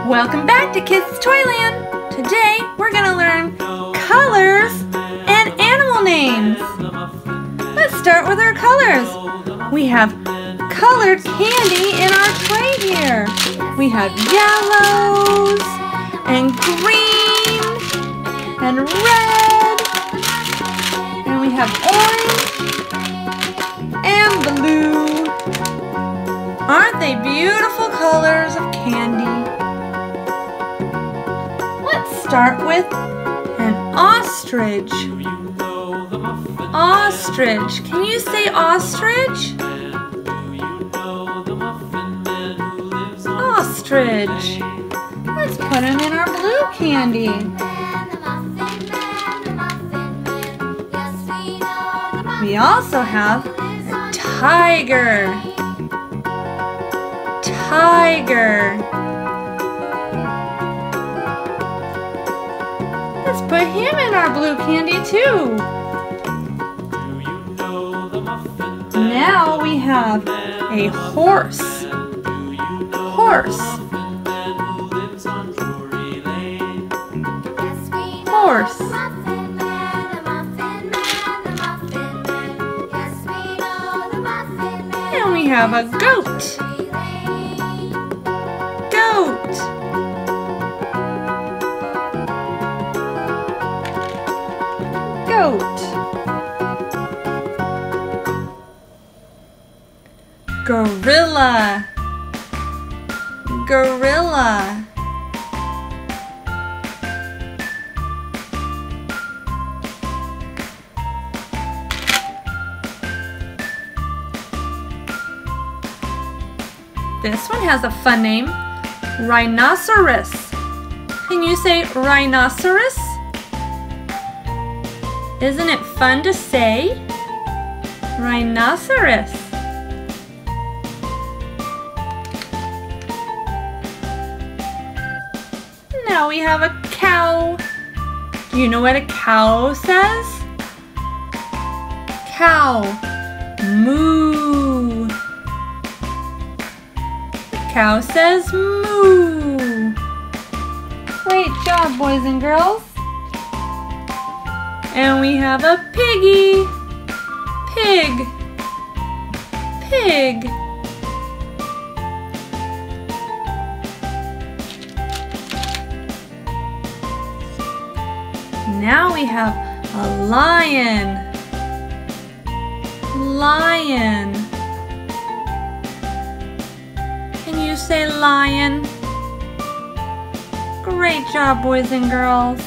Welcome back to Kids Toyland. Today we're going to learn colors and animal names. Let's start with our colors. We have colored candy in our tray here. We have yellows and green and red, and we have orange and blue. Aren't they beautiful colors of candy? Let's start with an ostrich. Ostrich. Can you say ostrich? Ostrich. Let's put him in our blue candy. We also have a tiger. Tiger. Let's put him in our blue candy too. Now we have a horse. Horse. Horse. And we have a goat. Goat. Goat. Gorilla. Gorilla. This one has a fun name. Rhinoceros. Can you say rhinoceros? Isn't it fun to say? Rhinoceros. Now we have a cow. Do you know what a cow says? Cow. Moo. The cow says moo. Great job, boys and girls. And we have a piggy. Pig. Pig. Now we have a lion. Lion. Can you say lion? Great job, boys and girls.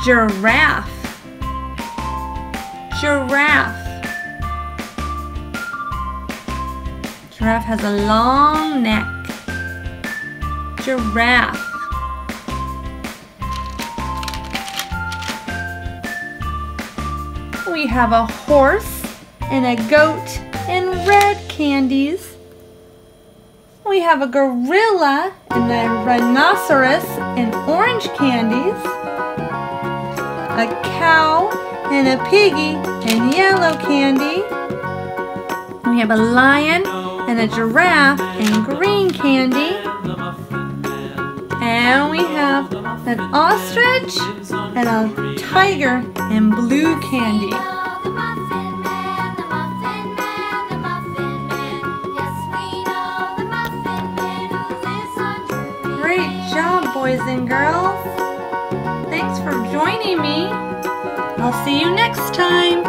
Giraffe. Giraffe. Giraffe has a long neck. Giraffe. We have a horse and a goat and red candies. We have a gorilla and a rhinoceros and orange candies. A cow and a piggy and yellow candy. We have a lion and a giraffe and green candy. And we have an ostrich and a tiger and blue candy. Great job, boys and girls. Thanks for joining me. I'll see you next time.